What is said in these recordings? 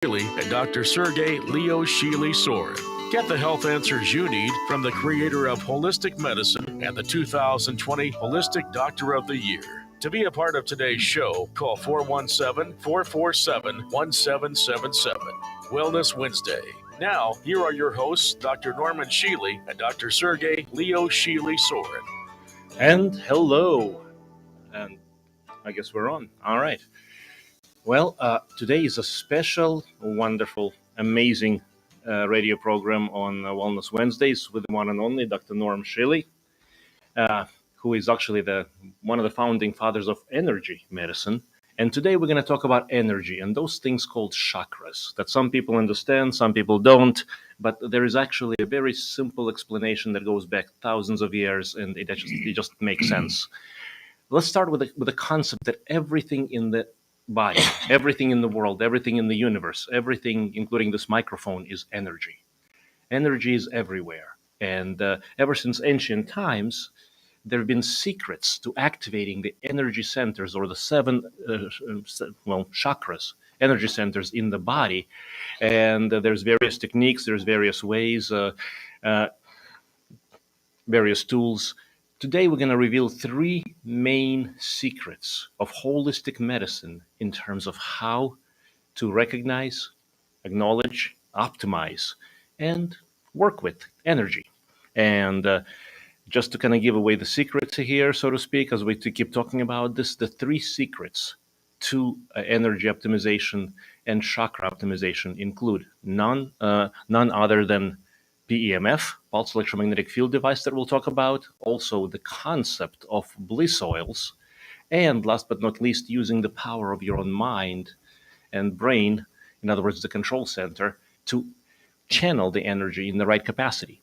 Shealy and Dr. Sergey Leo Shealy-Sorin. Get the health answers you need from the creator of holistic medicine and the 2020 Holistic Doctor of the Year. To be a part of today's show, call 417-447-1777. Wellness Wednesday. Now, here are your hosts, Dr. Norman Shealy and Dr. Sergey Leo Shealy-Sorin. And hello. And I guess we're on. All right. Well, today is a special, wonderful, amazing radio program on Wellness Wednesdays with the one and only Dr. Norm Shealy, who is actually one of the founding fathers of energy medicine. And today we're going to talk about energy and those things called chakras that some people understand, some people don't. But there is actually a very simple explanation that goes back thousands of years, and it just makes sense. Let's start with the concept that everything in the body, everything in the world, everything in the universe, everything, including this microphone, is energy. Energy is everywhere. And ever since ancient times, there have been secrets to activating the energy centers, or the seven chakras, energy centers in the body. And there's various techniques, there's various ways, various tools. Today, we're going to reveal three main secrets of holistic medicine in terms of how to recognize, acknowledge, optimize, and work with energy. And just to kind of give away the secrets here, so to speak, as we keep talking about this, the three secrets to energy optimization and chakra optimization include none other than PEMF, pulse electromagnetic field device, that we'll talk about, also the concept of Bliss oils, and last but not least, using the power of your own mind and brain, in other words, the control center, to channel the energy in the right capacity.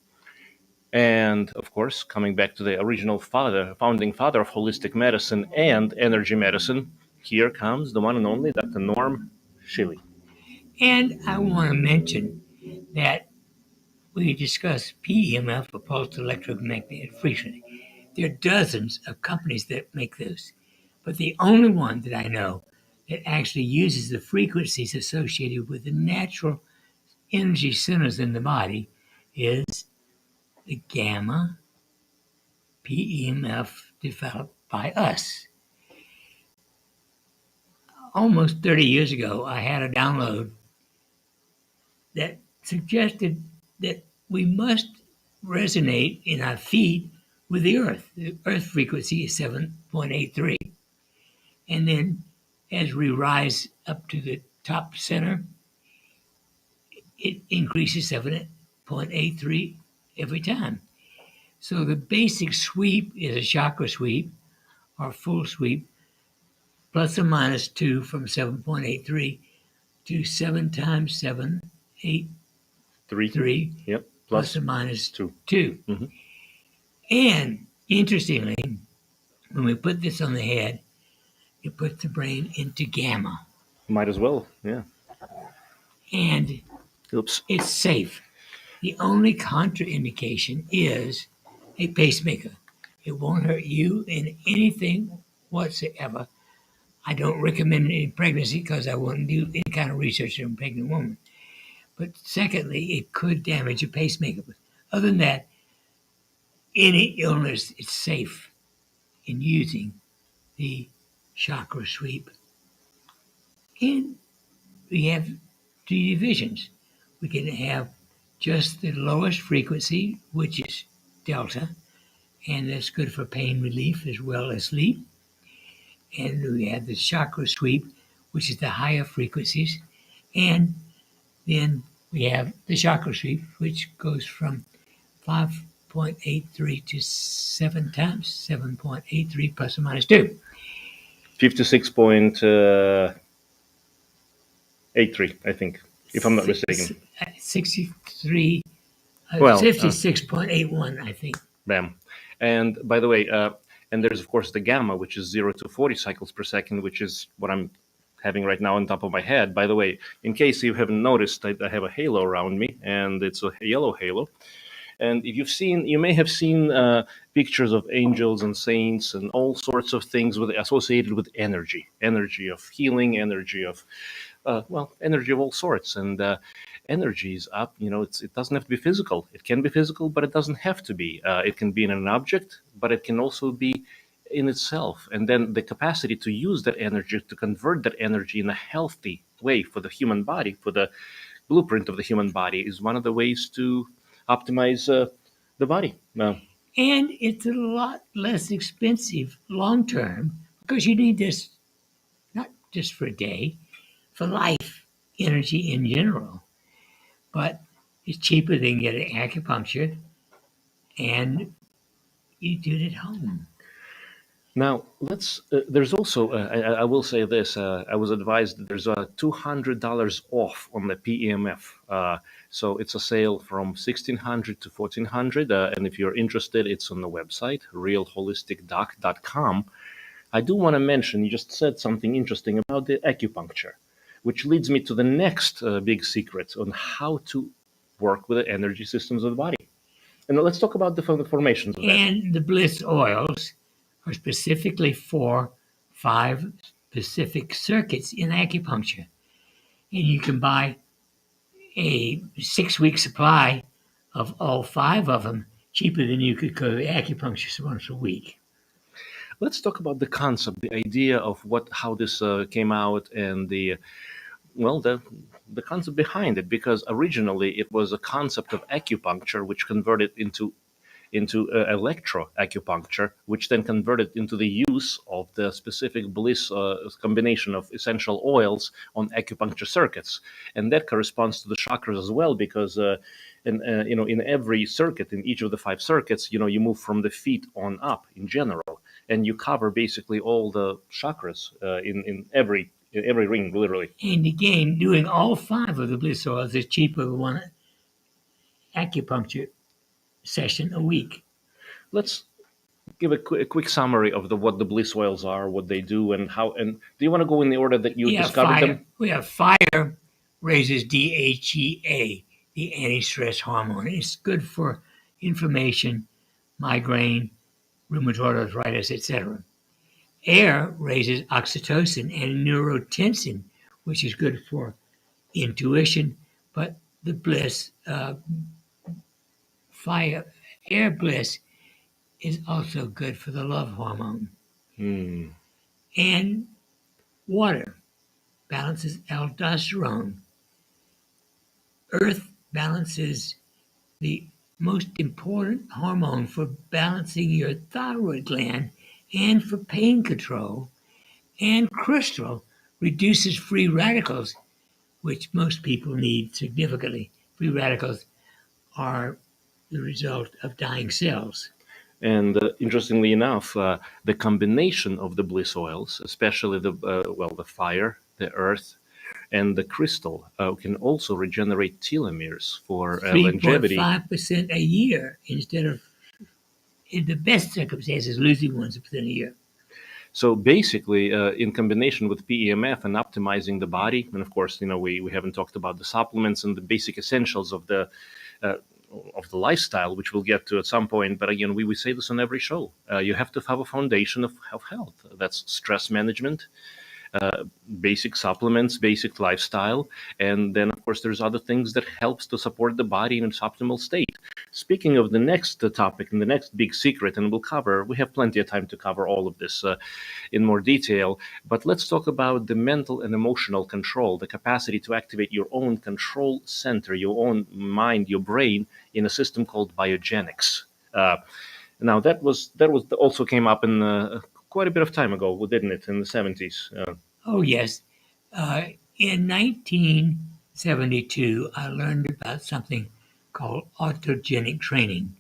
And of course, coming back to the original founding father of holistic medicine and energy medicine, here comes the one and only Dr. Norm Shealy. And I want to mention that we discussed PEMF, or pulsed electromagnetic frequency. There are dozens of companies that make those, but the only one that I know that actually uses the frequencies associated with the natural energy centers in the body is the gamma PEMF developed by us. Almost 30 years ago, I had a download that suggested that we must resonate in our feet with the earth. The earth frequency is 7.83. And then as we rise up to the top center, it increases 7.83 every time. So the basic sweep is a chakra sweep, or full sweep, plus or minus 2 from 7.83 to 7 times 7, 8, 3. Yep. Plus or minus 2. Mm-hmm. And interestingly, when we put this on the head, it puts the brain into gamma. Might as well, yeah. And it's safe. The only contraindication is a pacemaker. It won't hurt you in anything whatsoever. I don't recommend it in pregnancy because I wouldn't do any kind of research on a pregnant woman. But secondly, it could damage a pacemaker. But other than that, any illness, it's safe in using the chakra sweep. And we have two divisions. We can have just the lowest frequency, which is delta, and that's good for pain relief as well as sleep. And we have the chakra sweep, which is the higher frequencies. And then we have the chakra sweep, which goes from 5.83 to 7 times 7.83 plus or minus 2. 56.83, I think, if I'm not mistaken. 63, 56.81, I think. Bam. And by the way, and there's, of course, the gamma, which is 0 to 40 cycles per second, which is what I'm having right now on top of my head. By the way, in case you haven't noticed, I have a halo around me, and it's a yellow halo. And if you may have seen pictures of angels and saints and all sorts of things associated with energy of healing, energy of energy of all sorts. And energy is up. It doesn't have to be physical. It can be physical, but it doesn't have to be. It can be in an object, but it can also be in itself. And then the capacity to use that energy, to convert that energy in a healthy way for the human body, for the blueprint of the human body, is one of the ways to optimize the body. And it's a lot less expensive long term because you need this not just for a day, for life, energy in general. But it's cheaper than getting acupuncture, and you do it at home. Now, there's also, I will say this, I was advised that there's $200 off on the PEMF. So it's a sale from 1600 to 1400. And if you're interested, it's on the website, realholisticdoc.com. I do want to mention, you just said something interesting about the acupuncture, which leads me to the next big secret on how to work with the energy systems of the body. And let's talk about the formations of that. And the Bliss oils are specifically for 5 specific circuits in acupuncture. And you can buy a 6-week supply of all 5 of them cheaper than you could go to acupuncture once a week. Let's talk about the concept, the idea of how this came out, and the concept behind it. Because originally it was a concept of acupuncture, which converted into electroacupuncture, which then converted into the use of the specific Bliss combination of essential oils on acupuncture circuits, and that corresponds to the chakras as well, because in every circuit, in each of the 5 circuits, you move from the feet on up in general, and you cover basically all the chakras in every ring, literally. And again, doing all 5 of the Bliss oils is cheaper than one acupuncture session a week. Let's give a quick summary of what the Bliss oils are, what they do, and how. And do you want to go in the order that you discovered them? We have fire raises DHEA, the anti-stress hormone. It's good for inflammation, migraine, rheumatoid arthritis, etc. Air raises oxytocin and neurotensin, which is good for intuition. But the Bliss air Bliss is also good for the love hormone. And water balances aldosterone. Earth balances the most important hormone for balancing your thyroid gland and for pain control. And crystal reduces free radicals, which most people need significantly. Free radicals are the result of dying cells. And interestingly enough, the combination of the Bliss oils, especially the fire, the earth, and the crystal, can also regenerate telomeres for longevity. 3.5% a year instead of, in the best circumstances, losing 1% a year. So basically, in combination with PEMF and optimizing the body, and of course, we haven't talked about the supplements and the basic essentials of the lifestyle, which we'll get to at some point. But again, we say this on every show. You have to have a foundation of health. That's stress management, basic supplements, basic lifestyle, and then of course there's other things that helps to support the body in its optimal state. Speaking of the next topic and the next big secret, and we have plenty of time to cover all of this in more detail, but let's talk about the mental and emotional control, the capacity to activate your own control center, your own mind, your brain, in a system called Biogenics. Now that also came up in quite a bit of time ago, didn't it, in the 70s? Oh, yes. In 1972, I learned about something called autogenic training.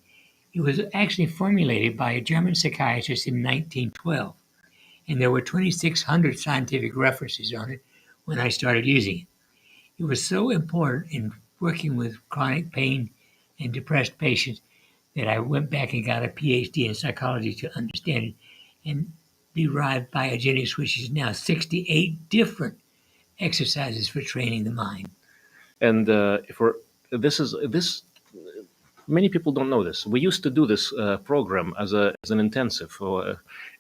It was actually formulated by a German psychiatrist in 1912, and there were 2,600 scientific references on it when I started using it. It was so important in working with chronic pain and depressed patients that I went back and got a PhD in psychology to understand it, and derived Biogenics, which is now 68 different exercises for training the mind. And many people don't know this. We used to do this program as an intensive.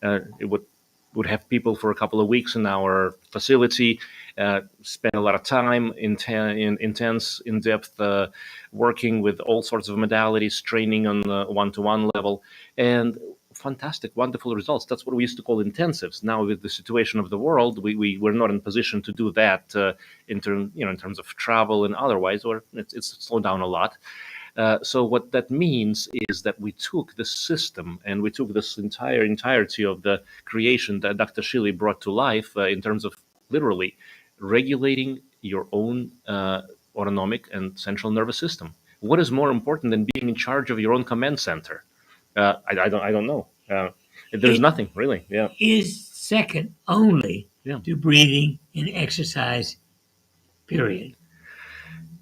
It would have people for a couple of weeks in our facility, spend a lot of time intense, in-depth working with all sorts of modalities, training on the one-to-one level, and fantastic, wonderful results. That's what we used to call intensives. Now, with the situation of the world, we're not in position to do that in terms of travel and otherwise, or it's slowed down a lot. So what that means is that we took the system and we took this entirety of the creation that Dr. Shealy brought to life in terms of literally regulating your own autonomic and central nervous system. What is more important than being in charge of your own command center? I don't know. There's nothing really. Yeah. Is second only Yeah. to breathing and exercise, period.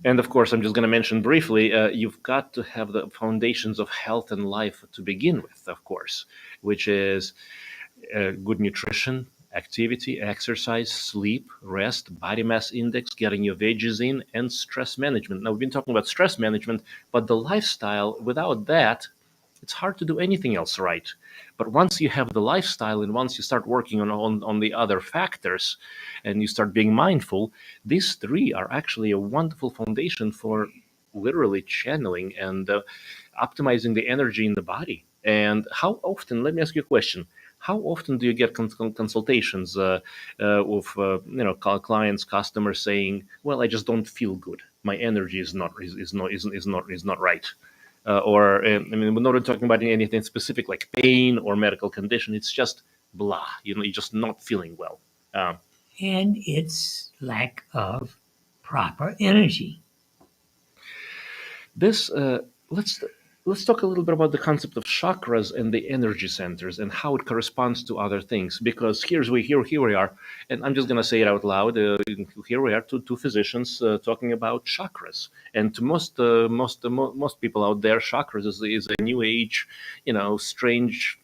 And of course, I'm just going to mention briefly, you've got to have the foundations of health and life to begin with, of course, which is good nutrition, activity, exercise, sleep, rest, body mass index, getting your veggies in, and stress management. Now, we've been talking about stress management, but the lifestyle, without that, it's hard to do anything else right. But once you have the lifestyle and once you start working on the other factors and you start being mindful, these three are actually a wonderful foundation for literally channeling and optimizing the energy in the body. And how often, let me ask you a question. How often do you get consultations with clients, customers saying, "Well, I just don't feel good. My energy is not right." I mean, we're not talking about anything specific like pain or medical condition. It's just blah. You're just not feeling well. And it's lack of proper energy. This let's talk a little bit about the concept of chakras and the energy centers and how it corresponds to other things. Because here we are, and I'm just going to say it out loud. Here we are, two physicians talking about chakras. And to most people out there, chakras is a new age, strange,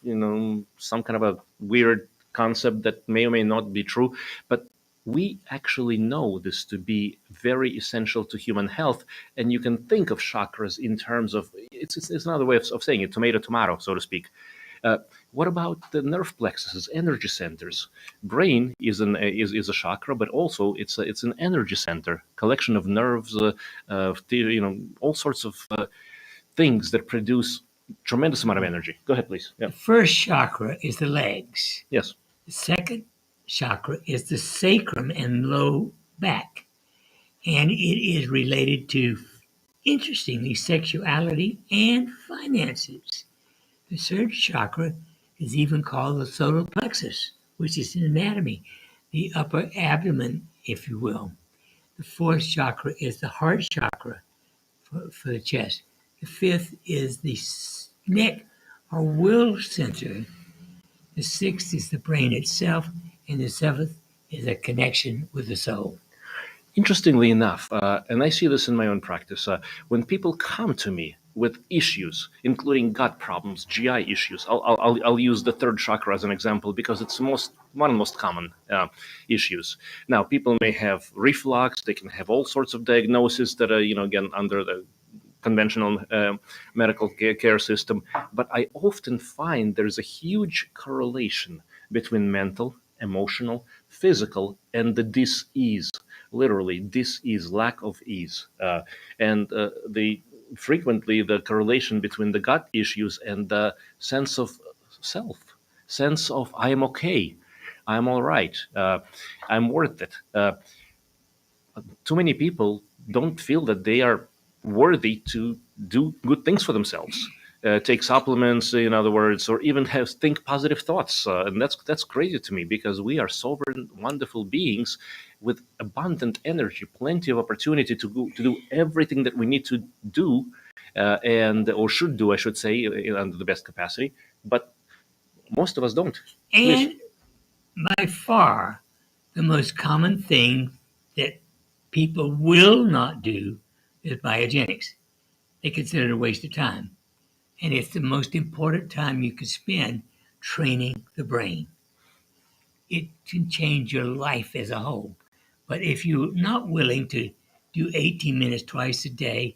some kind of a weird concept that may or may not be true, but we actually know this to be very essential to human health. And you can think of chakras in terms of it's another way of saying it, tomato, so to speak. What about the nerve plexuses, energy centers? Brain is a chakra, but also it's an energy center, collection of nerves, all sorts of things that produce tremendous amount of energy. Go ahead, please. Yeah. The first chakra is the legs. Yes. The second chakra is the sacrum and low back. And it is related to, interestingly, sexuality and finances. The third chakra is even called the solar plexus, which is in anatomy, the upper abdomen, if you will. The fourth chakra is the heart chakra for the chest. The fifth is the neck or will center. The sixth is the brain itself. And the seventh is a connection with the soul. Interestingly enough, and I see this in my own practice, when people come to me with issues, including gut problems, GI issues, I'll use the third chakra as an example because it's one of the most common issues. Now, people may have reflux; they can have all sorts of diagnoses that are, again, under the conventional medical care system. But I often find there's a huge correlation between mental, emotional, physical, and the dis-ease. Literally, dis-ease, lack of ease, and frequently the correlation between the gut issues and the sense of self, sense of I am okay, I'm all right, I'm worth it. Too many people don't feel that they are worthy to do good things for themselves. Take supplements, in other words, or even think positive thoughts, and that's crazy to me because we are sovereign, wonderful beings with abundant energy, plenty of opportunity to do everything that we need to do, or should do, I should say, under the best capacity. But most of us don't. And by far, the most common thing that people will not do is biogenics. They consider it a waste of time. And it's the most important time you can spend training the brain. It can change your life as a whole. But if you're not willing to do 18 minutes twice a day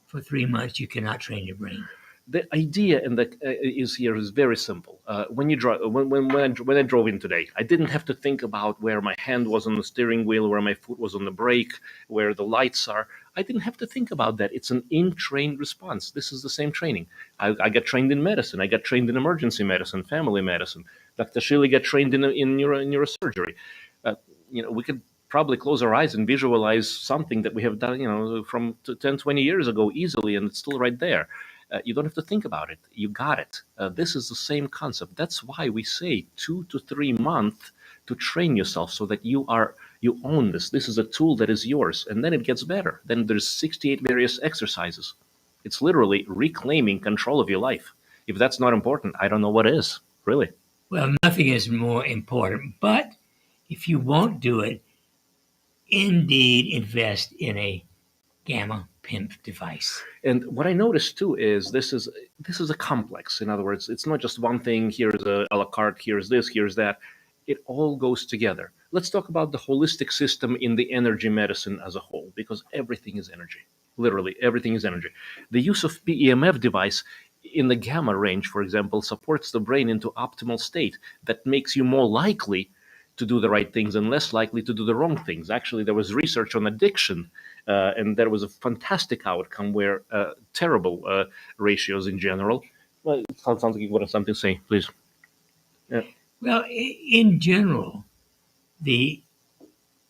for 3 months, you cannot train your brain. the idea in the is here is very simple. When you drive, when I drove in today, I didn't have to think about where my hand was on the steering wheel, where my foot was on the brake, where the lights are. I didn't have to think about that. It's an in-trained response. This is the same training. I got trained in medicine. I got trained in emergency medicine, family medicine. Dr. Shealy got trained in neurosurgery. We could probably close our eyes and visualize something that we have done, from 10, 20 years ago easily, and it's still right there. You don't have to think about it. You got it. This is the same concept. That's why we say 2 to 3 months to train yourself so that you own this. This is a tool that is yours, and then it gets better. Then there's 68 various exercises. It's literally reclaiming control of your life. If that's not important, I don't know what is, really. Well, nothing is more important, but if you won't do it, indeed invest in a gamma pimp device. And what I noticed too is this is a complex. In other words, it's not just one thing. Here's a la carte. Here's this. Here's that. It all goes together. Let's talk about the holistic system in the energy medicine as a whole, because everything is energy. Literally, everything is energy. The use of PEMF device in the gamma range, for example, supports the brain into optimal state that makes you more likely to do the right things and less likely to do the wrong things. Actually, there was research on addiction, and there was a fantastic outcome where terrible ratios in general. Well, it sounds like you want something to say, please. Yeah. Well, in general, the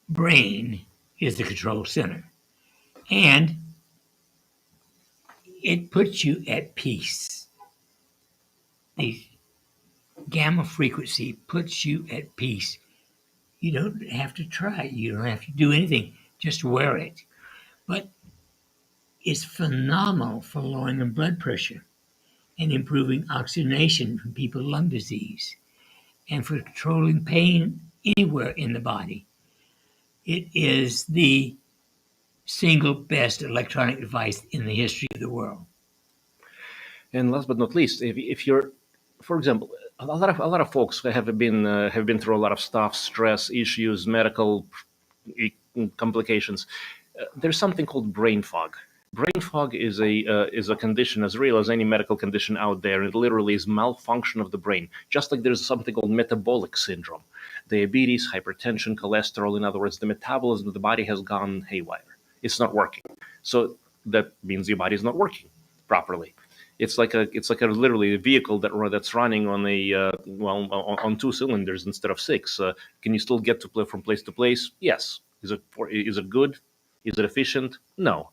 brain is the control center, and it puts you at peace. The gamma frequency puts you at peace. You don't have to try. You don't have to do anything. Just wear it. But it's phenomenal for lowering the blood pressure and improving oxygenation from people with lung disease and for controlling pain anywhere in the body. It is the single best electronic device in the history of the world. And last but not least, if you're, for example, a lot of folks have been through a lot of stuff, stress issues, medical complications. There's something called brain fog. Brain fog is a condition as real as any medical condition out there. It literally is malfunction of the brain. Just like there's something called metabolic syndrome, diabetes, hypertension, cholesterol. In other words, the metabolism of the body has gone haywire. It's not working. So that means your body is not working properly. It's like a literally a vehicle that's running on on 2 cylinders instead of 6. Can you still get from place to place? Yes. Is it good? Is it efficient? No.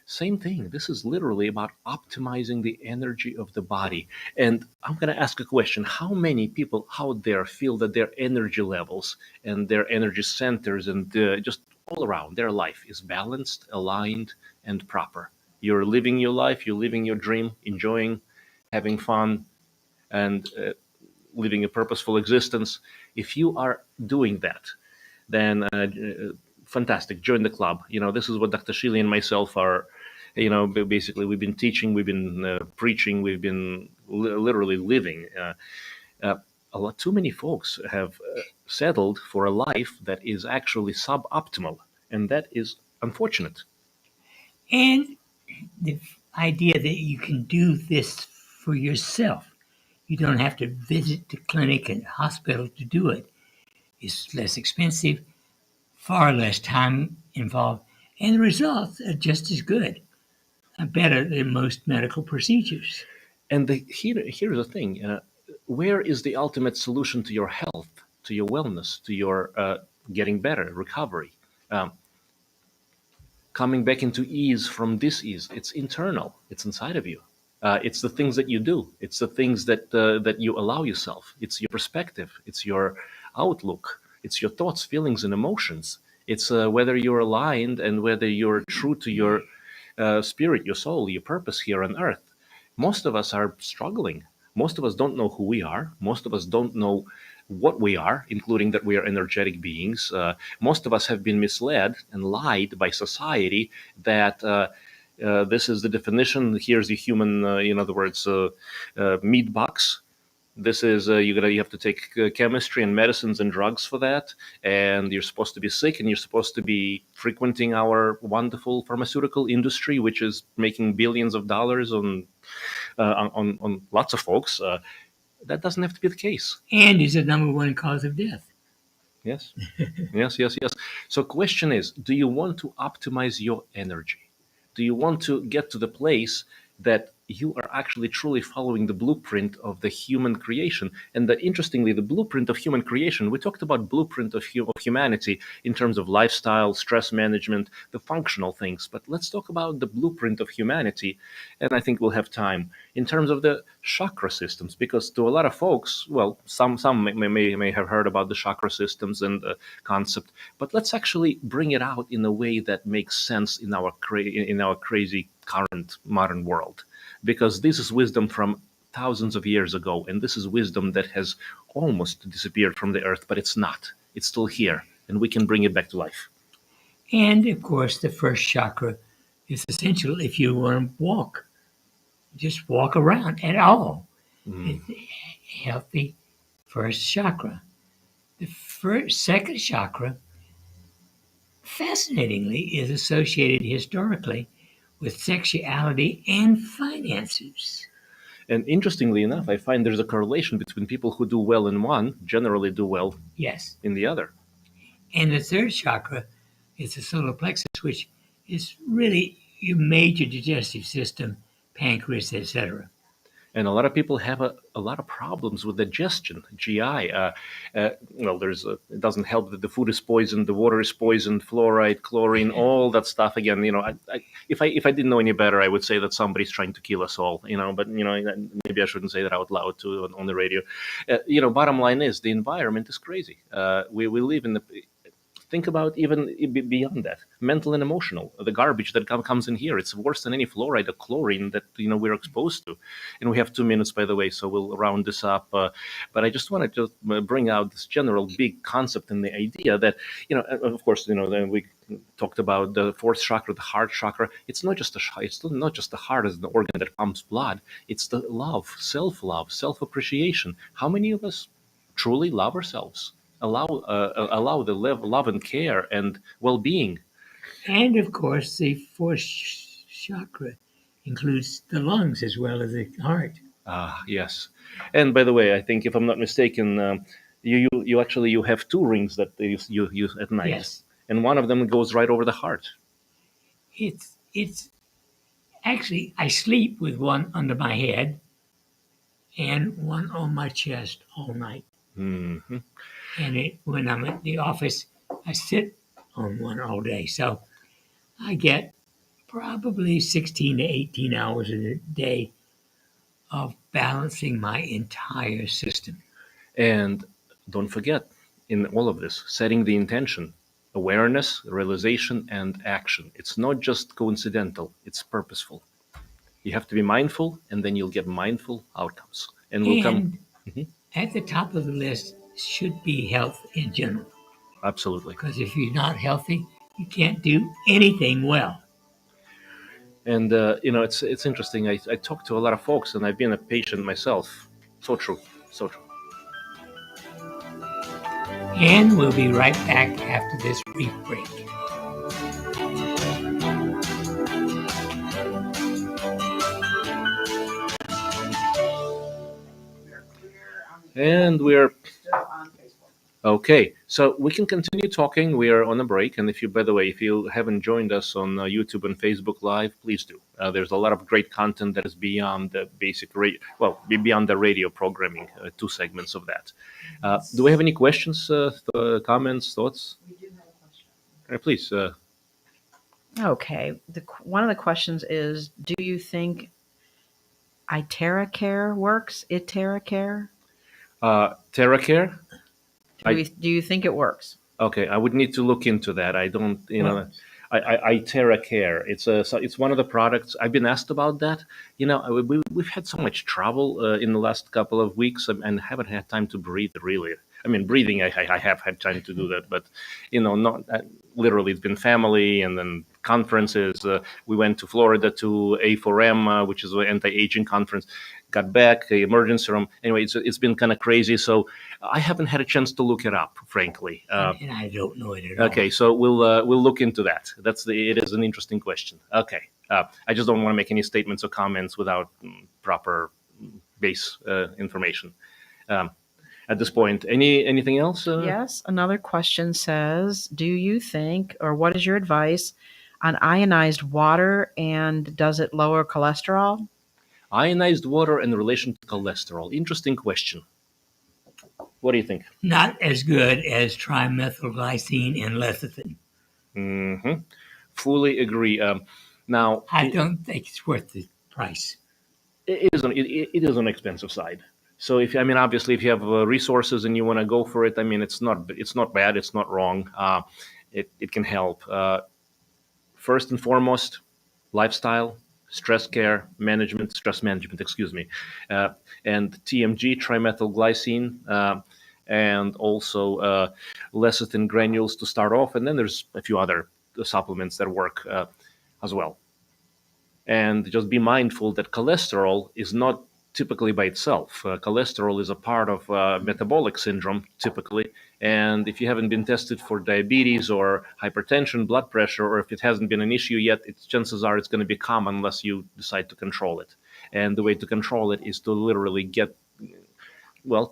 Same thing. This is literally about optimizing the energy of the body. And I'm going to ask a question. How many people out there feel that their energy levels and their energy centers and just all around their life is balanced, aligned, and proper? You're living your life, you're living your dream, enjoying, having fun, and living a purposeful existence. If you are doing that, then fantastic. Join the club. This is what Dr. Shealy and myself are. Basically, we've been teaching, we've been preaching, we've been literally living. Too many folks have settled for a life that is actually suboptimal, and that is unfortunate. And the idea that you can do this for yourself. You don't have to visit the clinic and hospital to do it. It's less expensive, far less time involved, and the results are just as good, better than most medical procedures. And here's the thing. Where is the ultimate solution to your health, to your wellness, to your getting better, recovery? Coming back into ease from dis-ease. It's internal. It's inside of you. It's the things that you do. It's the things that you allow yourself. It's your perspective. It's your outlook. It's your thoughts, feelings, and emotions. It's whether you're aligned and whether you're true to your spirit, your soul, your purpose here on earth. Most of us are struggling. Most of us don't know who we are. Most of us don't know what we are, including that we are energetic beings. Most of us have been misled and lied by society that this is the definition. Here's the human, in other words, meat box. This is you have to take chemistry and medicines and drugs for that, and you're supposed to be sick, and you're supposed to be frequenting our wonderful pharmaceutical industry, which is making billions of dollars on lots of folks. That doesn't have to be the case. And is the number one cause of death. Yes, yes. So, question is: do you want to optimize your energy? Do you want to get to the place that you are actually truly following the blueprint of the human creation? And interestingly, the blueprint of human creation, we talked about blueprint of humanity in terms of lifestyle, stress management, the functional things. But let's talk about the blueprint of humanity. And I think we'll have time in terms of the chakra systems, because to a lot of folks, well, some may have heard about the chakra systems and the concept, but let's actually bring it out in a way that makes sense in our crazy current modern world, because this is wisdom from thousands of years ago, and this is wisdom that has almost disappeared from the earth, but it's not. It's still here, and we can bring it back to life. And of course, the first chakra is essential if you want to walk. Just walk around at all. It's a healthy first chakra. The second chakra, fascinatingly, is associated historically with sexuality and finances. And interestingly enough, I find there's a correlation between people who do well in one generally do well Yes. in the other. And the third chakra is the solar plexus, which is really your major digestive system, pancreas, etc. And a lot of people have a lot of problems with digestion, GI. It doesn't help that the food is poisoned, the water is poisoned, fluoride, chlorine, all that stuff. Again, if I didn't know any better, I would say that somebody's trying to kill us all. But maybe I shouldn't say that out loud too on the radio. Bottom line is the environment is crazy. We live in the. Think about even beyond that, mental and emotional. The garbage that comes in here, it's worse than any fluoride or chlorine that we're exposed to. And we have 2 minutes, by the way, so we'll round this up. But I just wanted to bring out this general big concept and the idea that, of course, then we talked about the fourth chakra, the heart chakra. It's not just the heart as the organ that pumps blood. It's the love, self-appreciation. How many of us truly love ourselves? Allow the love and care and well-being. And of course, the fourth chakra includes the lungs as well as the heart. Yes. And by the way, I think if I'm not mistaken, you have 2 rings that you use at night. Yes. And one of them goes right over the heart. It's actually, I sleep with one under my head and one on my chest all night. Mm-hmm. And when I'm at the office, I sit on one all day. So I get probably 16 to 18 hours a day of balancing my entire system. And don't forget, in all of this, setting the intention, awareness, realization, and action. It's not just coincidental, it's purposeful. You have to be mindful, and then you'll get mindful outcomes. And we'll come. At the top of the list should be health in general. Absolutely. Because if you're not healthy, you can't do anything well. And it's interesting. I talk to a lot of folks, and I've been a patient myself. So true. And we'll be right back after this brief break. And we're okay. So we can continue talking. We are on a break. And by the way, if you haven't joined us on YouTube and Facebook Live, please do. There's a lot of great content that is beyond the basic beyond the radio programming. 2 segments of that. Do we have any questions, comments, thoughts? We do have a question. Please. Okay. One of the questions is, do you think iTerracare works? iTerracare? TerraCare? Do you think it works? Okay, I would need to look into that. I don't, iTerracare. It's one of the products. I've been asked about that. We've had so much trouble in the last couple of weeks and haven't had time to breathe really. I mean, breathing, I have had time to do that, but not literally. It's been family and then conferences. We went to Florida to A4M, which is an anti-aging conference. got back, emergency room. Anyway, it's been kind of crazy. So I haven't had a chance to look it up, frankly. And I don't know it at all. Okay, so we'll look into that. It is an interesting question. Okay, I just don't want to make any statements or comments without proper base information. At this point, anything else? Yes. Another question says, do you think, or what is your advice on ionized water, and does it lower cholesterol? Ionized water in relation to cholesterol. Interesting question. What do you think? Not as good as trimethylglycine and lecithin. Mm-hmm. Fully agree. Now, I don't think it's worth the price. it is on the expensive side. So obviously, if you have resources and you want to go for it, it's not bad, it's not wrong. It can help. First and foremost, lifestyle, stress management, and TMG, trimethylglycine, and also lecithin granules to start off, and then there's a few other supplements that work as well. And just be mindful that cholesterol is not typically by itself. Cholesterol is a part of metabolic syndrome, typically. And if you haven't been tested for diabetes or hypertension, blood pressure, or if it hasn't been an issue yet, chances are it's going to become unless you decide to control it. And the way to control it is to literally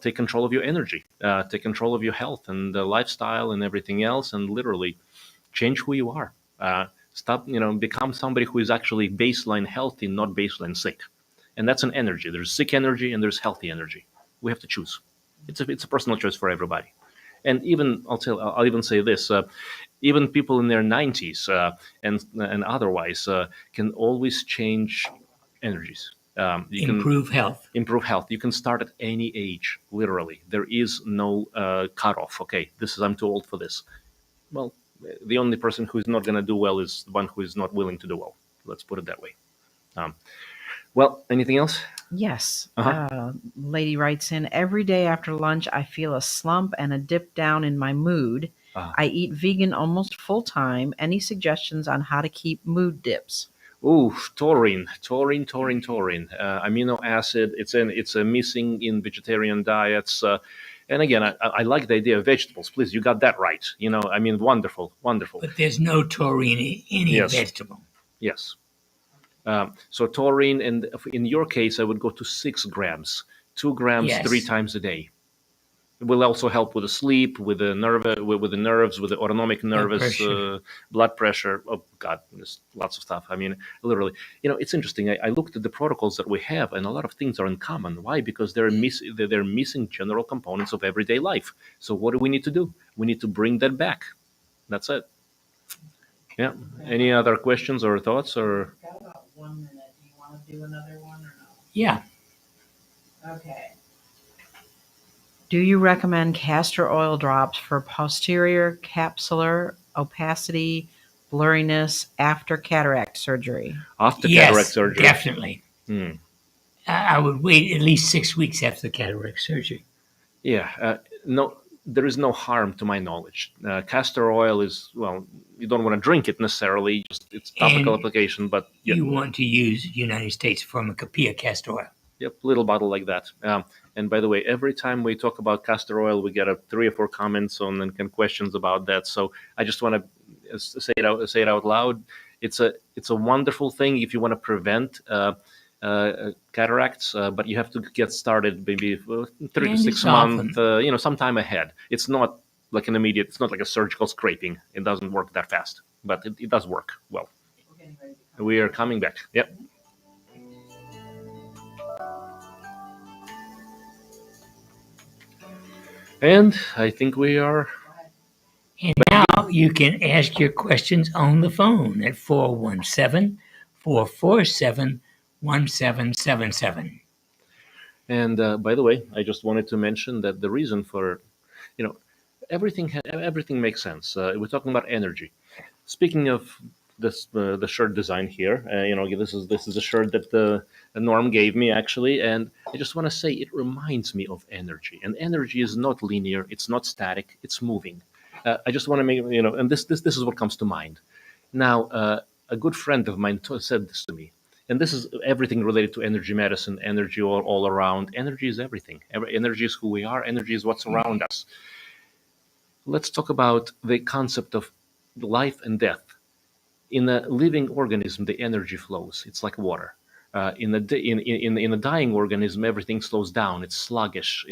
take control of your energy, take control of your health and lifestyle and everything else, and literally change who you are. Become somebody who is actually baseline healthy, not baseline sick. And that's an energy. There's sick energy and there's healthy energy. We have to choose. It's a personal choice for everybody. And even I'll even say this: even people in their 90s and otherwise can always change energies. Improve health. Improve health. You can start at any age. Literally, there is no cutoff. Okay, I'm too old for this. Well, the only person who's not going to do well is the one who is not willing to do well. Let's put it that way. Well, anything else? Yes. Uh-huh. Lady writes in, every day after lunch, I feel a slump and a dip down in my mood. I eat vegan almost full time. Any suggestions on how to keep mood dips? Ooh, taurine. Amino acid. It's a missing in vegetarian diets. And again, I like the idea of vegetables. Please, you got that right. Wonderful. But there's no taurine in any vegetable. Yes. So taurine, and in your case, I would go to 6 grams, 2 grams, 3 times a day. It will also help with the sleep, with the nerves, with the autonomic nervous, blood pressure. Oh God, there's lots of stuff. Literally, it's interesting. I looked at the protocols that we have, and a lot of things are in common. Why? Because they're missing general components of everyday life. So what do we need to do? We need to bring that back. That's it. Yeah. Any other questions or thoughts? Or Got about 1 minute. Do you want to do another one or no? Yeah. Okay. Do you recommend castor oil drops for posterior capsular opacity, blurriness after cataract surgery? After cataract surgery? Definitely. I would wait at least 6 weeks after the cataract surgery. Yeah. No, there is no harm to my knowledge. Castor oil is, you don't want to drink it necessarily. It's topical application, but you want to use United States Pharmacopoeia castor oil. Yep, little bottle like that. And by the way, every time we talk about castor oil, we get 3 or 4 comments on and questions about that. So I just want to say it out loud. It's a wonderful thing if you want to prevent cataracts, but you have to get started maybe 3 to 6 months, sometime ahead. It's not like an immediate. It's not like a surgical scraping. It doesn't work that fast, but it does work well. We are coming back. Yep. And I think we are. And now you can ask your questions on the phone at 417-447-1777. And by the way, I just wanted to mention that the reason for, everything makes sense. We're talking about energy. Speaking of this, the shirt design here, this is a shirt that Norm gave me actually, and I just want to say it reminds me of energy. And energy is not linear; it's not static; it's moving. I just want to make and this is what comes to mind. Now, a good friend of mine said this to me. And this is everything related to energy medicine, energy all around. Energy is everything. Energy is who we are. Energy is what's around us. Let's talk about the concept of life and death. In a living organism, the energy flows. It's like water. In a dying organism, everything slows down. It's sluggish.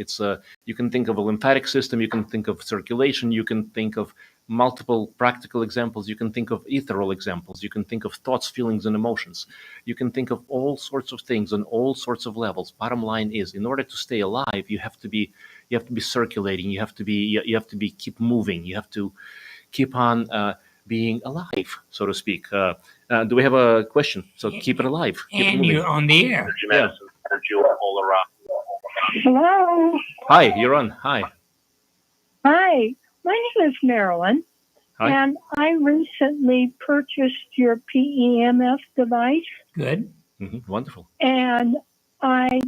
You can think of a lymphatic system. You can think of circulation. You can think of multiple practical examples. You can think of ethereal examples. You can think of thoughts, feelings, and emotions. You can think of all sorts of things on all sorts of levels. Bottom line is, in order to stay alive, you have to be circulating. You have to be keep moving. You have to keep on being alive, so to speak. Do we have a question? So keep it alive. Keep it And moving. you're on the air. Energy medicine, energy all around. Hello. Hi, you're on. Hi. Hi. My name is Marilyn, Hi. and I recently purchased your PEMF device, Mm-hmm. Wonderful. and I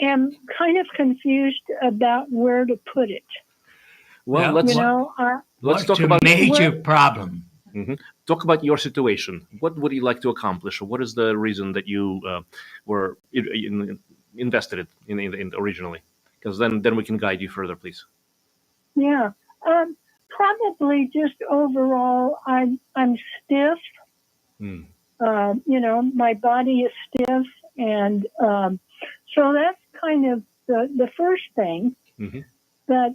am kind of confused about where to put it. Well, Well, let's talk What's about a major problem? Talk about your situation. What would you like to accomplish, or what is the reason that you were invested in originally? Because then we can guide you further, please. Yeah. Probably just overall, I'm stiff. My body is stiff, and so that's kind of the first thing. That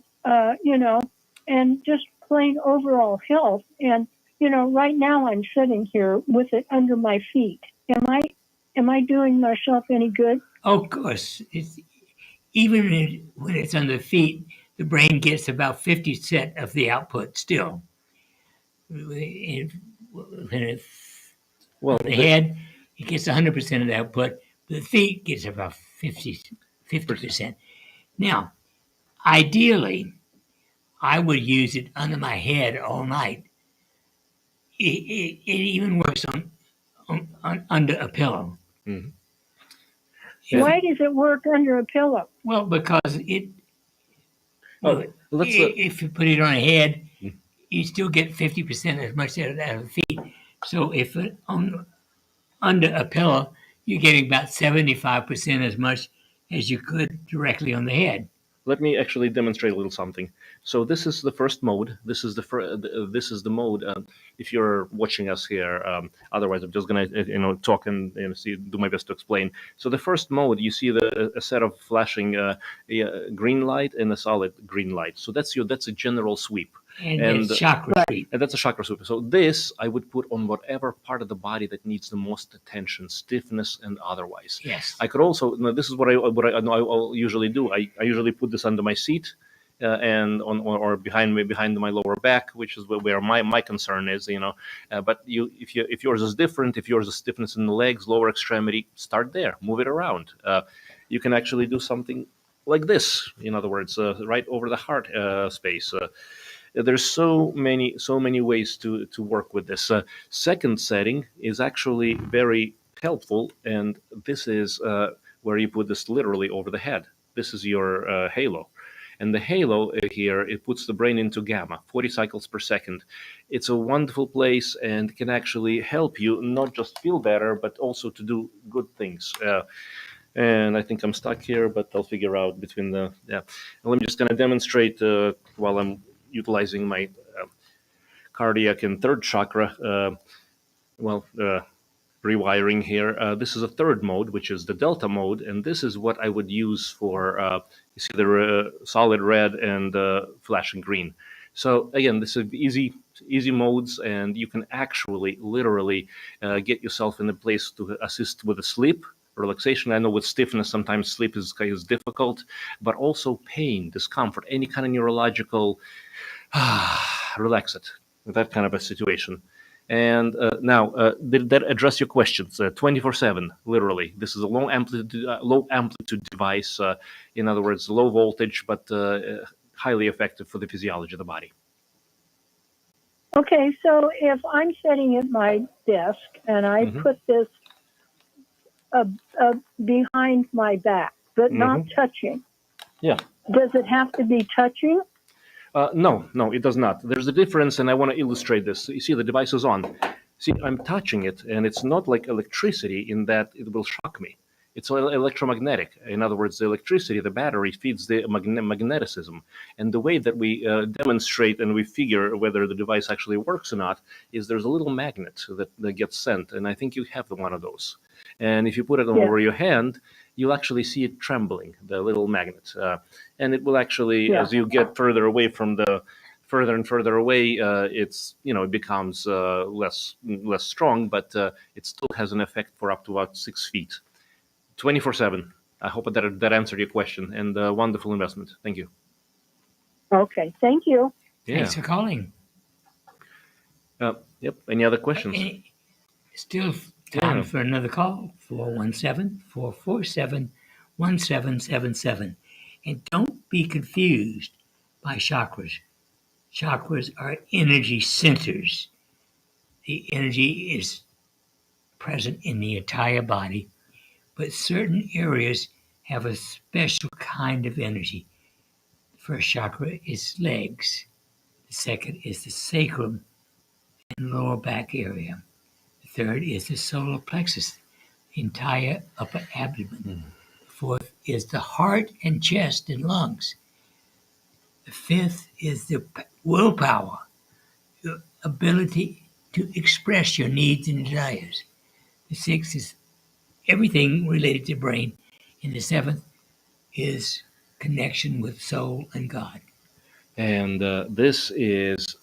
and just plain overall health. And right now I'm sitting here with it under my feet. Am I doing myself any good? Of course, even when it's on the feet, the brain gets about 50% of the output still. When it's Well, on the head, it gets 100% of the output. The feet gets about 50%. Now, ideally, I would use it under my head all night. It even works on under a pillow. Why does it work under a pillow? Well, because if you put it on a head, you still get 50% as much out of the feet. So if under a pillow, you're getting about 75% as much as you could directly on the head. Let me actually demonstrate a little something. So this is the first mode. This is the mode. If you're watching us here, otherwise I'm just gonna talk and do my best to explain. So the first mode, you see a set of flashing green light and a solid green light. So that's a general sweep. And it's chakra sweep. And that's a chakra sweep. So this I would put on whatever part of the body that needs the most attention, stiffness and otherwise. Yes. I could also. This is what I'll usually do. I usually put this under my seat and or behind my lower back, which is where my concern is. But if yours is different, if yours is stiffness in the legs, lower extremity, start there. Move it around. You can actually do something like this. In other words, right over the heart space. There's so many ways to work with this. Second setting is actually very helpful, and this is where you put this literally over the head. This is your halo. And the halo here, it puts the brain into gamma, 40 cycles per second. It's a wonderful place and can actually help you not just feel better, but also to do good things. And I think I'm stuck here, but I'll figure out between the. And let me just kind of demonstrate while I'm utilizing my cardiac and third chakra, rewiring here. This is a third mode, which is the delta mode, and this is what I would use for, you see the solid red and flashing green. So again, this is easy modes, and you can actually literally get yourself in a place to assist with the sleep, relaxation. I know with stiffness, sometimes sleep is difficult, but also pain, discomfort, any kind of neurological, relax it, that kind of a situation. And now, did that address your questions? 24/7, literally. This is a low amplitude device. In other words, low voltage, but highly effective for the physiology of the body. Okay, so if I'm sitting at my desk and I put this behind my back, but not touching. Yeah. Does it have to be touching? No, it does not. There's a difference, and I want to illustrate this. You see, the device is on. See, I'm touching it, and it's not like electricity in that it will shock me. It's electromagnetic. In other words, the electricity, the battery, feeds the magneticism. And the way that we demonstrate and we figure whether the device actually works or not is there's a little magnet that gets sent. And I think you have one of those. And if you put it over your hand, you'll actually see it trembling, the little magnet. And it will actually, as you get further away from further and further away, it becomes less strong, but it still has an effect for up to about 6 feet. 24/7. I hope that answered your question, and a wonderful investment. Thank you. Okay, thank you. Yeah. Thanks for calling. Yep. Any other questions? Still time for another call. 417-447-1777. And don't be confused by chakras. Chakras are energy centers. The energy is present in the entire body, but certain areas have a special kind of energy. The first chakra is legs. The second is the sacrum and lower back area. The third is the solar plexus, the entire upper abdomen. The fourth is the heart and chest and lungs. The fifth is the willpower, your ability to express your needs and desires. The sixth is everything related to brain. And the seventh is connection with soul and God. And this is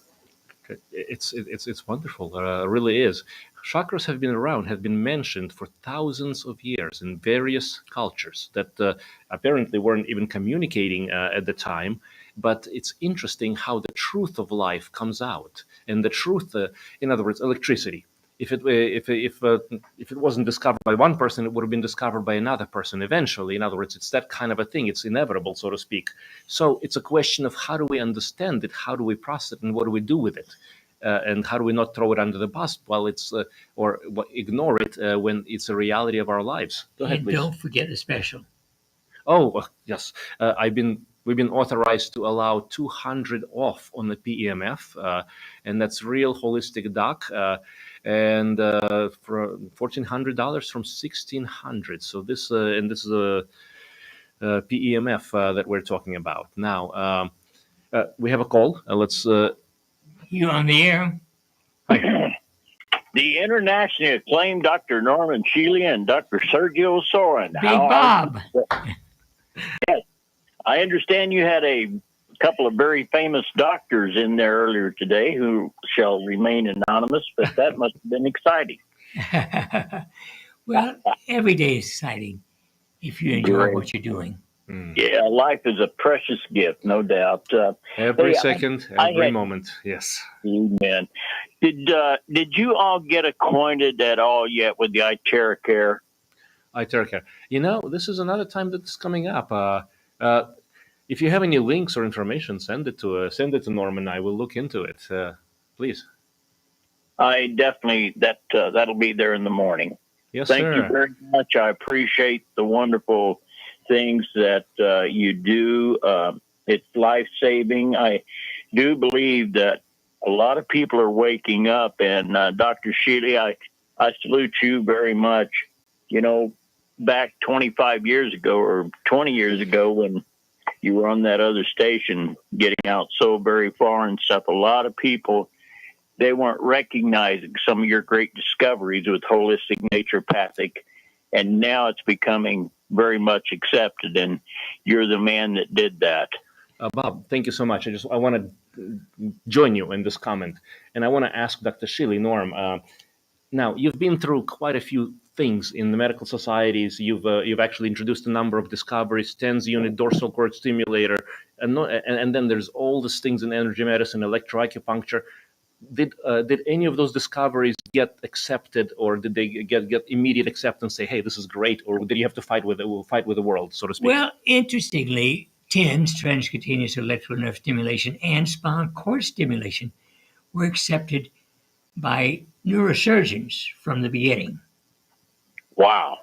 it's wonderful. It really is. Chakras have been around, have been mentioned for thousands of years in various cultures that apparently weren't even communicating at the time. But it's interesting how the truth of life comes out, and the truth, in other words, electricity. If it wasn't discovered by one person, it would have been discovered by another person eventually. In other words, it's that kind of a thing. It's inevitable, so to speak. So it's a question of how do we understand it, how do we process it, and what do we do with it, and how do we not throw it under the bus while it's or ignore it when it's a reality of our lives. Go ahead, And please. don't forget the special. Oh, yes. We've been authorized to allow 200 off on the PEMF, and that's real holistic doc, and for $1,400 from $1,600. So this is a PEMF that we're talking about now. We have a call. Let's. You on the air? Hi. The internationally acclaimed Dr. Norman Shealy and Dr. Shealy-Sorin. Big Bob. Yes. I understand you had a couple of very famous doctors in there earlier today who shall remain anonymous, but that must have been exciting. Well, every day is exciting if you enjoy what you're doing. Yeah, life is a precious gift, no doubt. Every second, every moment, yes. Amen. Did you all get acquainted at all yet with the iTerracare? iTerracare. This is another time that's coming up. If you have any links or information, send it to Norman. I will look into it. Please. I definitely that'll be there in the morning. Yes, Thank sir. you very much. I appreciate the wonderful things that you do. It's life-saving. I do believe that a lot of people are waking up, and Dr. Shealy, I salute you very much. Back 25 years ago or 20 years ago when you were on that other station getting out so very far and stuff, a lot of people, they weren't recognizing some of your great discoveries with holistic naturopathic, and now it's becoming very much accepted, and you're the man that did that. Bob, thank you so much. I want to join you in this comment, and I want to ask Dr. Shealy, Norm. Now, you've been through quite a few things in the medical societies. You've actually introduced a number of discoveries: TENS unit, dorsal cord stimulator, and then there's all these things in energy medicine, electroacupuncture. Did any of those discoveries get accepted, or did they get immediate acceptance? Say, hey, this is great, or did you have to fight with the world, so to speak? Well, interestingly, TENS, transcutaneous electrical nerve stimulation, and spinal cord stimulation were accepted by neurosurgeons from the beginning. Wow.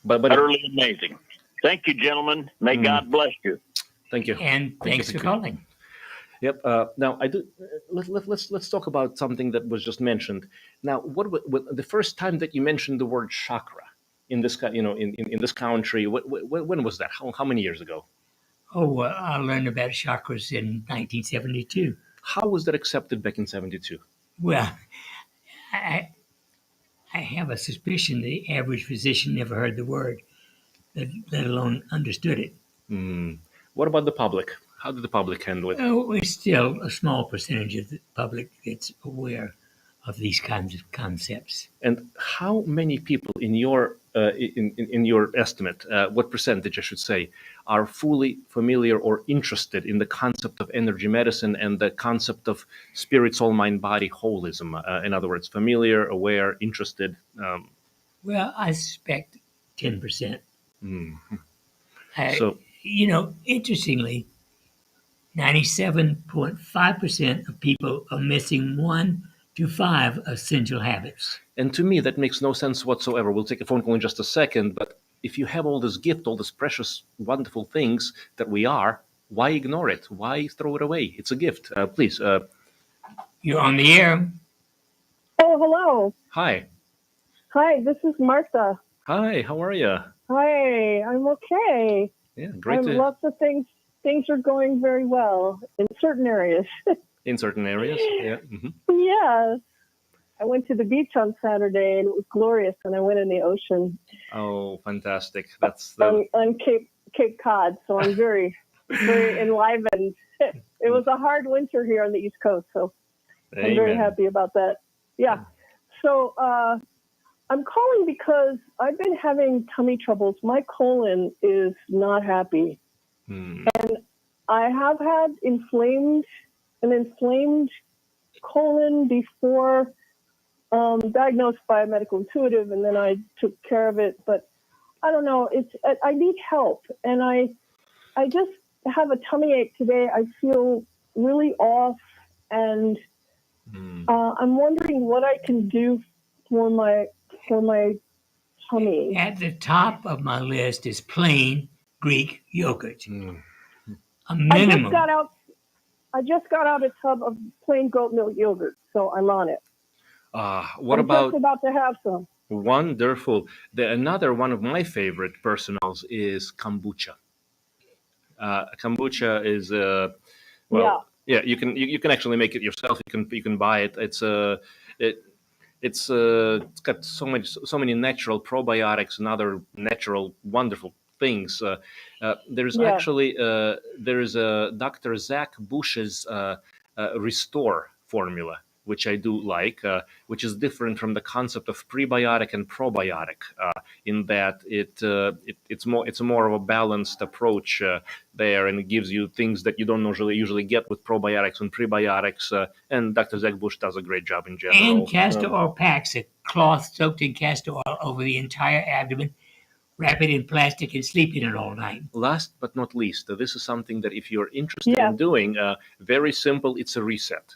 But utterly amazing. Thank you, gentlemen. May God bless you. Thank you. And thanks for calling. Yep. Now I do. Let's talk about something that was just mentioned. Now, what the first time that you mentioned the word chakra in this, in this country, when was that? How many years ago? Oh, I learned about chakras in 1972. How was that accepted back in '72? Well, I, I have a suspicion the average physician never heard the word, let alone understood it. What about the public? How did the public handle it? Oh, it's still a small percentage of the public that's aware of these kinds of concepts. And how many people, in your in your estimate, what percentage I should say, are fully familiar or interested in the concept of energy medicine and the concept of spirit, soul, mind, body holism? In other words, familiar, aware, interested. Well, I suspect 10%. So, Interestingly, 97.5% of people are missing 1 to 5 essential habits. and to me, that makes no sense whatsoever. We'll take a phone call in just a second, but if you have all this gift, all these precious, wonderful things that we are, why ignore it? Why throw it away? It's a gift. Please. You're on the air. Oh, hello. Hi. Hi, this is Martha. Hi, how are you? Hi, I'm okay. Yeah, great. Lots of things are going very well in certain areas. In certain areas, yeah. Mm-hmm. Yes. I went to the beach on Saturday and it was glorious, and I went in the ocean. Oh, fantastic! That's on Cape Cod, so I'm very, very enlivened. It was a hard winter here on the East Coast, so I'm very happy about that. Yeah. So I'm calling because I've been having tummy troubles. My colon is not happy. And I have had an inflamed colon before, diagnosed by a medical intuitive, and then I took care of it. But I don't know. I need help, and I just have a tummy ache today. I feel really off, and I'm wondering what I can do for my tummy. At the top of my list is plain Greek yogurt. A minimum. I just got out a tub of plain goat milk yogurt, so I'm on it. What about? Just about to have some. Wonderful. Another one of my favorite personals is kombucha. Kombucha is yeah. You can actually make it yourself. You can buy it. It's got so many natural probiotics and other natural wonderful things. There's actually there's a Dr. Zach Bush's Restore formula, which I do like, which is different from the concept of prebiotic and probiotic, in that it's more of a balanced approach there, and it gives you things that you don't usually get with probiotics and prebiotics. And Dr. Zach Bush does a great job in general. And castor oil packs, a cloth soaked in castor oil over the entire abdomen. Wrap it in plastic and sleep in it all night. Last but not least, this is something that if you're interested in doing, very simple, it's a reset.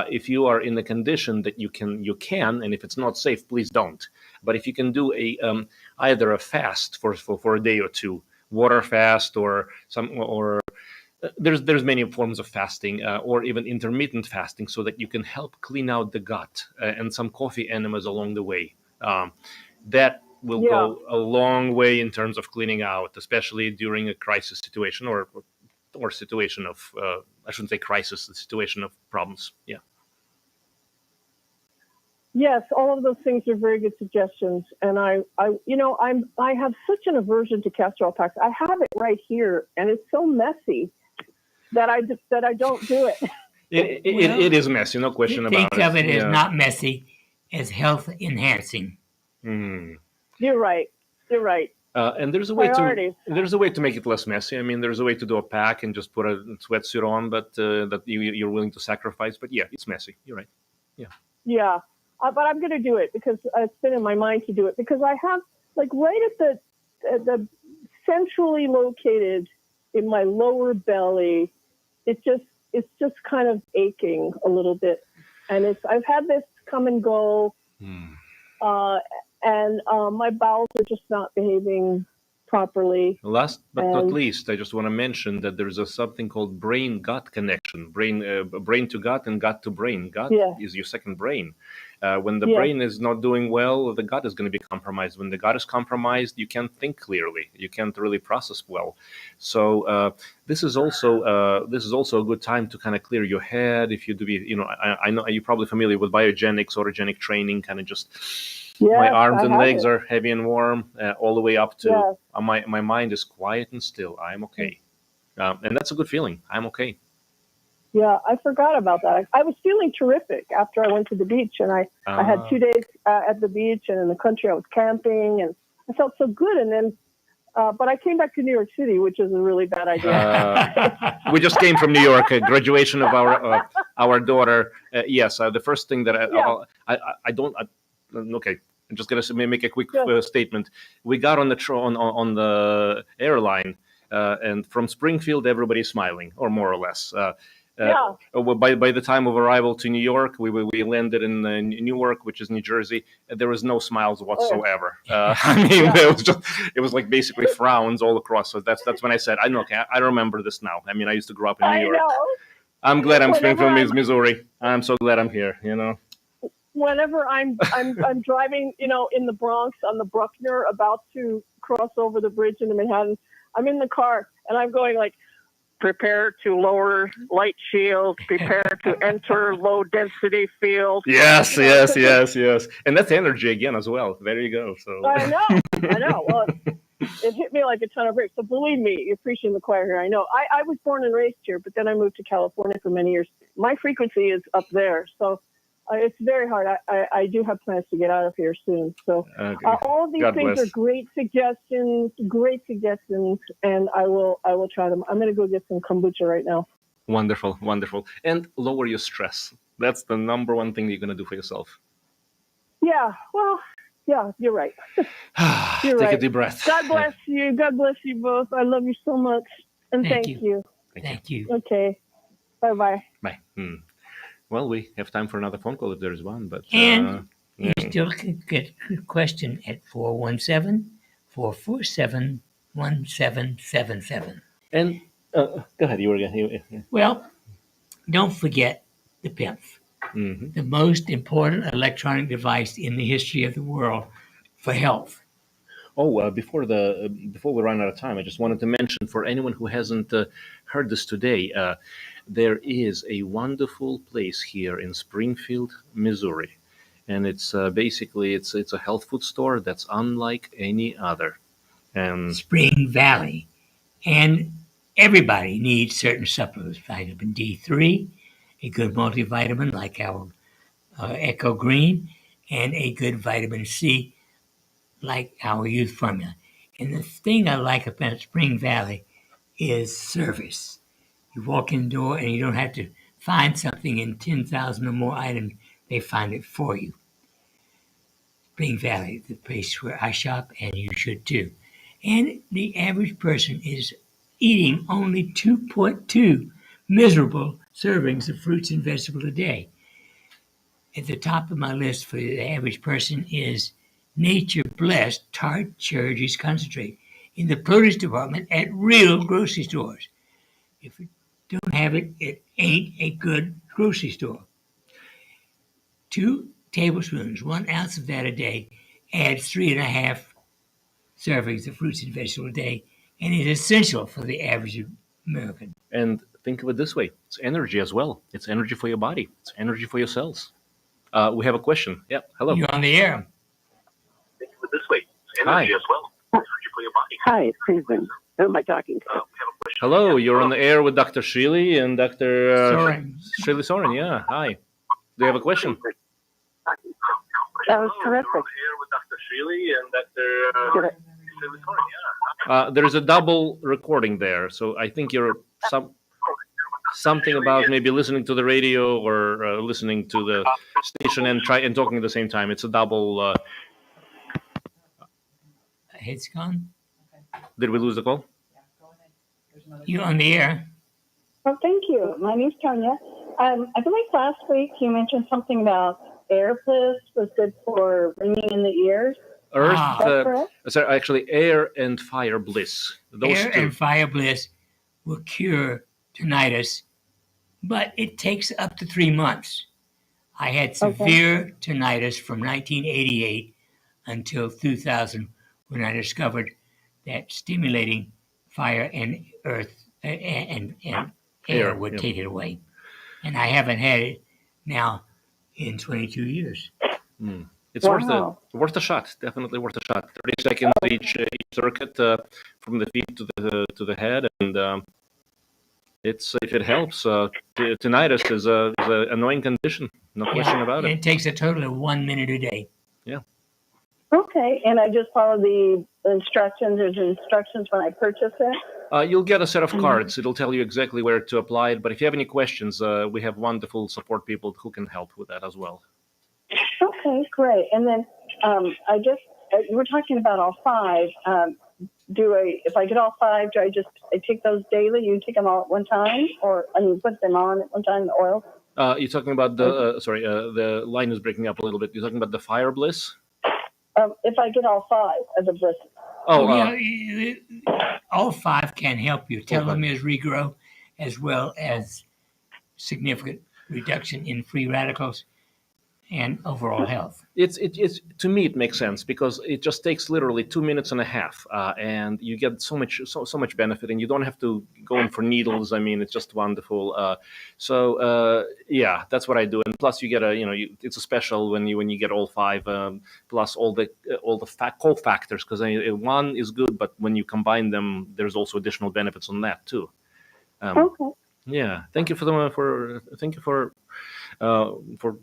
If you are in a condition that you can, and if it's not safe, please don't. But if you can do either a fast for a day or two, water fast, or there's many forms of fasting, or even intermittent fasting, so that you can help clean out the gut, and some coffee enemas along the way. That will go a long way in terms of cleaning out, especially during a crisis situation or situation of I shouldn't say crisis, the situation of problems. Yeah. Yes, all of those things are very good suggestions, and I have such an aversion to castor oil packs. I have it right here, and it's so messy that I don't do it. It is messy, no question about it. Think of it as not messy, as health enhancing. You're right. And there's a way to make it less messy. I mean, there's a way to do a pack and just put a sweatsuit on, but that you're willing to sacrifice. But yeah, it's messy. You're right. Yeah. Yeah, but I'm going to do it because it's been in my mind to do it, because I have, like, right at the centrally located in my lower belly, it's just kind of aching a little bit, and I've had this come and go. And my bowels are just not behaving properly. Last but not least, I just want to mention that there's something called brain-gut connection, brain to gut and gut to brain. Gut is your second brain. When the brain is not doing well, the gut is going to be compromised. When the gut is compromised, you can't think clearly. You can't really process well. So this is also a good time to kind of clear your head. If you do, I know you're probably familiar with Biogenics, autogenic training, kind of just. My arms and legs are heavy and warm, all the way up to my mind is quiet and still. I'm okay, and that's a good feeling. I'm okay. Yeah, I forgot about that. I was feeling terrific after I went to the beach, and I had 2 days at the beach and in the country. I was camping, and I felt so good. And then, but I came back to New York City, which is a really bad idea. We just came from New York, graduation of our daughter. Yes, the first thing that I don't. Okay, I'm just gonna make a quick statement. We got on the airline, and from Springfield, everybody's smiling, or more or less. By the time of arrival to New York, we landed in Newark, which is New Jersey. There was no smiles whatsoever. I mean, it was like basically frowns all across. So that's when I said, I remember this now. I mean, I used to grow up in New York. I'm glad I'm Springfield, Missouri. I'm so glad I'm here. Whenever I'm driving, in the Bronx on the Bruckner, about to cross over the bridge into Manhattan, I'm in the car and I'm going like, prepare to lower light shields, prepare to enter low density field. Yes. And that's energy again as well. There you go. So I know. Well, it hit me like a ton of bricks. So believe me, you're preaching the choir here. I know. I was born and raised here, but then I moved to California for many years. My frequency is up there. So it's very hard. I do have plans to get out of here soon. So all of these things are great suggestions, and I will try them. I'm going to go get some kombucha right now. Wonderful. And lower your stress. That's the number one thing you're going to do for yourself. Yeah, well, yeah, you're right. Take a deep breath. God bless you. God bless you both. I love you so much. And thank you. Thank you. Okay. Bye-bye. Bye. Well, we have time for another phone call if there's one, but you still can get a question at 417-447-1777. And go ahead, you were again. Well, don't forget the PIMF, the most important electronic device in the history of the world for health. Oh, before we run out of time, I just wanted to mention for anyone who hasn't heard this today, there is a wonderful place here in Springfield, Missouri, and it's basically it's a health food store that's unlike any other. And Spring Valley, and everybody needs certain supplements: vitamin D3, a good multivitamin like our Echo Green, and a good vitamin C like our Youth Formula. And the thing I like about Spring Valley is service. You walk in the door and you don't have to find something in 10,000 or more items. They find it for you. Spring Valley, the place where I shop, and you should too. And the average person is eating only 2.2 miserable servings of fruits and vegetables a day. At the top of my list for the average person is Nature Blessed Tart Cherry Juice Concentrate in the produce department at real grocery stores. If you don't have it, it ain't a good grocery store. 2 tablespoons, 1 ounce of that a day, adds 3.5 servings of fruits and vegetables a day, and is essential for the average American. And think of it this way: it's energy as well. It's energy for your body. It's energy for your cells. We have a question. Yeah, hello. You're on the air. Think of it this way: it's energy as well. Energy for your body. Hi, it's Susan. Who am I talking to? Hello, you're on the air with Dr. Shealy and Dr. Sorin. Shealy-Sorin. Yeah, hi. Do you have a question? That was terrific. There's a double recording there, so I think you're something about maybe listening to the radio or listening to the station and talking at the same time. It's a double. It's gone. Did we lose the call? You're on the air. Oh, thank you. My name's Tanya. I believe last week you mentioned something about Bliss was good for ringing in the ears. Earth, correct? sorry, actually, Air and Fire Bliss. Those Air two. and Fire Bliss will cure tinnitus, but it takes up to 3 months. I had severe tinnitus from 1988 until 2000, when I discovered that stimulating fire and earth and air would take it away. And I haven't had it now in 22 years. It's worth a shot. Definitely worth a shot. 30 seconds each circuit from the feet to the head, and it's if it helps. Tinnitus is a annoying condition, no question about it. It takes a total of 1 minute a day. Yeah. Okay, and I just follow the instructions. There's instructions when I purchase it. You'll get a set of cards. It'll tell you exactly where to apply it. But if you have any questions, we have wonderful support people who can help with that as well. Okay, great. And then we're talking about all 5. If I get all 5, do I take those daily? You take them all at one time, or put them on at one time, the oil? You're talking about the line is breaking up a little bit. You're talking about the Fire Bliss? If I get all 5 of the Bliss. All 5 can help you. Telomeres regrow, as well as significant reduction in free radicals and overall health. It's to me it makes sense because it just takes literally 2 minutes and a half, and you get so much benefit, and you don't have to go in for needles. I mean, it's just wonderful. Yeah, that's what I do, and plus you get it's a special when you get all 5 plus all the cofactors, because one is good, but when you combine them, there's also additional benefits on that too. Okay. Yeah, thank you for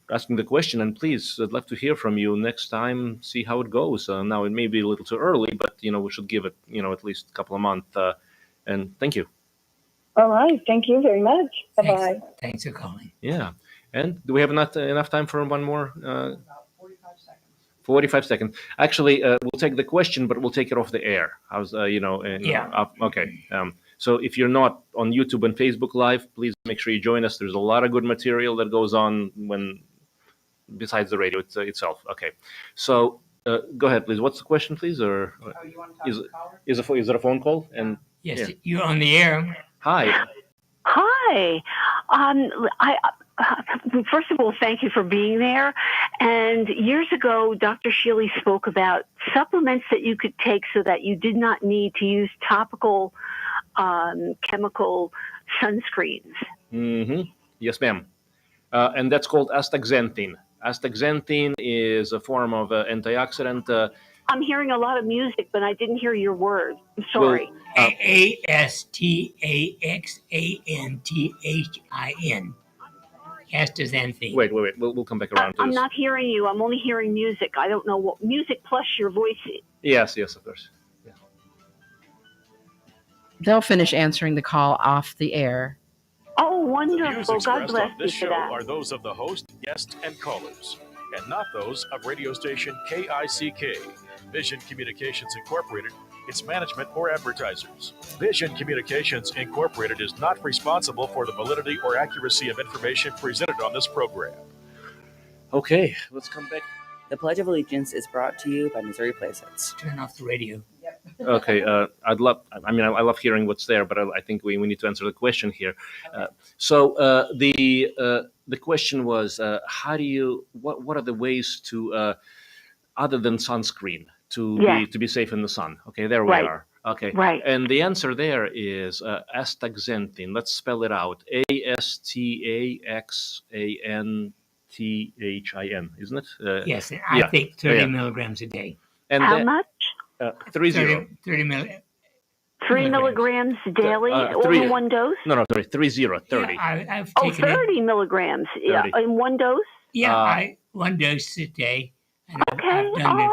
asking the question, and please, I'd love to hear from you next time. See how it goes. Now it may be a little too early, but we should give it at least a couple of months. And thank you. All right, thank you very much. Bye bye. Thanks for calling. Yeah, and do we have enough time for one more? 45 seconds. Actually, we'll take the question, but we'll take it off the air. How's okay. So if you're not on YouTube and Facebook Live, please make sure you join us. There's a lot of good material that goes on besides the radio itself. Okay. So go ahead, please. What's the question, please? Or you want to talk to is it a phone call? And yes, you're on the air. Hi. Hi. First of all, thank you for being there. And years ago, Dr. Shealy spoke about supplements that you could take so that you did not need to use topical chemical sunscreens. Mm-hmm. Yes, ma'am. And that's called astaxanthin. Astaxanthin is a form of antioxidant. I'm hearing a lot of music, but I didn't hear your word. I'm sorry. Astaxanthin. Astaxanthin. Wait. We'll come back around to I'm this. not hearing you. I'm only hearing music. I don't know what music plus your voice. Yes, of course. Yeah. They'll finish answering the call off the air. Oh, The wonderful. views God expressed bless on you this for show that. are those of the host, guest, and callers, and not those of radio station KICK, Vision Communications Incorporated, its management, or advertisers. Vision Communications Incorporated is not responsible for the validity or accuracy of information presented on this program. Okay, let's come back. The Pledge of Allegiance is brought to you by Missouri Playsets. Turn off the radio. Okay, I love hearing what's there, but I think we need to answer the question here. So the question was, what are the ways to, other than sunscreen, to be safe in the sun? Okay, there we are. Okay, right. And the answer there is astaxanthin. Let's spell it out. Astaxanthin, isn't it? Yes, I think 30 milligrams a day. And how much? 30 milligrams. 3 milligrams daily, only one dose? No, 30. Yeah, I've taken 30 milligrams 30. In one dose? Yeah, one dose a day. And okay. I've done it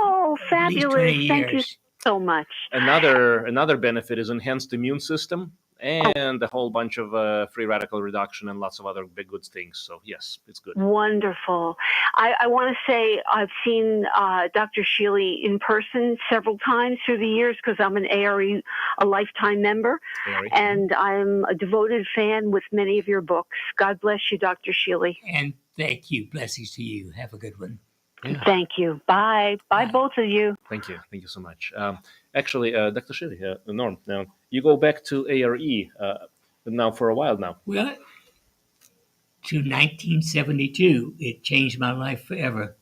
fabulous. Thank you so much. Another benefit is enhanced immune system and a whole bunch of free radical reduction and lots of other big good things. So yes, it's good. Wonderful. I want to say I've seen Dr. Shealy in person several times through the years because I'm an ARE, a lifetime member, and I'm a devoted fan with many of your books. God bless you, Dr. Shealy. And thank you. Blessings to you. Have a good one. Yeah. Thank you. Bye. Bye, both of you. Thank you. Thank you so much. Actually, Dr. Shealy, Norm, now you go back to ARE now for a while now. Well, to 1972, it changed my life forever.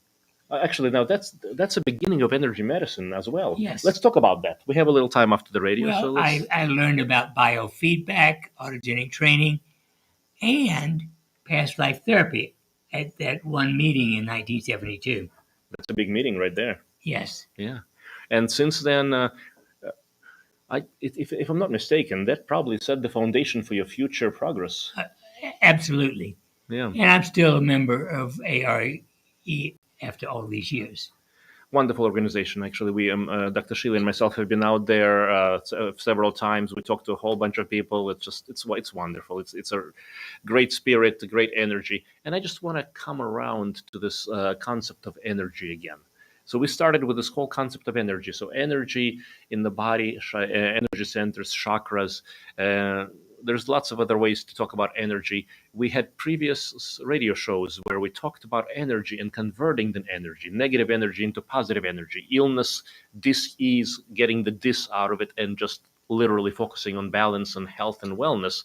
Actually, now that's the beginning of energy medicine as well. Yes. Let's talk about that. We have a little time after the radio. Well, So let's... I learned about biofeedback, autogenic training, and past life therapy at that one meeting in 1972. That's a big meeting right there. Yes. Yeah. And since then, if I'm not mistaken, that probably set the foundation for your future progress. Absolutely. Yeah. And I'm still a member of ARE after all these years. Wonderful organization. Actually, we, Dr. Shealy and myself have been out there several times. We talked to a whole bunch of people. It's wonderful. It's a great spirit, a great energy. And I just want to come around to this concept of energy again. So we started with this whole concept of energy. So energy in the body, energy centers, chakras. There's lots of other ways to talk about energy. We had previous radio shows where we talked about energy and converting the energy, negative energy into positive energy, illness, dis-ease, getting the dis out of it, and just literally focusing on balance and health and wellness.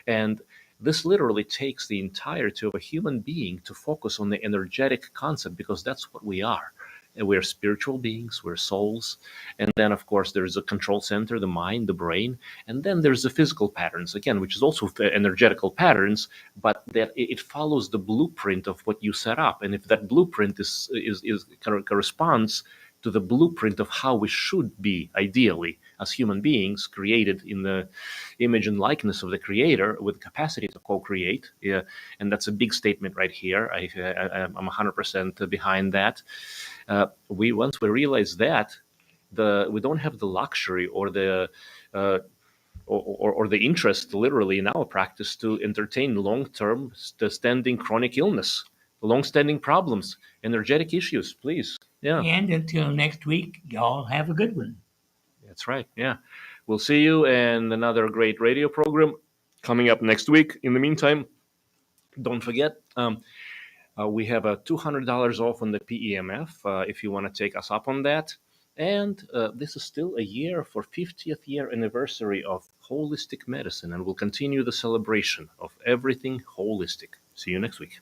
And this literally takes the entirety of a human being to focus on the energetic concept, because that's what we are. We're spiritual beings, we're souls. And then, of course, there's a control center, the mind, the brain. And then there's the physical patterns, again, which is also energetical patterns, but that it follows the blueprint of what you set up. And if that blueprint is corresponds to the blueprint of how we should be, ideally, as human beings, created in the image and likeness of the Creator, with capacity to co-create. Yeah, and that's a big statement right here. I'm 100% behind that. Once we realize that, we don't have the luxury or the or the interest, literally, in our practice to entertain long-term, standing chronic illness, long-standing problems, energetic issues. Please, yeah. And until next week, y'all have a good one. That's right. Yeah, we'll see you in another great radio program coming up next week. In the meantime, don't forget. We have a $200 off on the PEMF if you want to take us up on that. And this is still a year for 50th year anniversary of holistic medicine, and we'll continue the celebration of everything holistic. See you next week.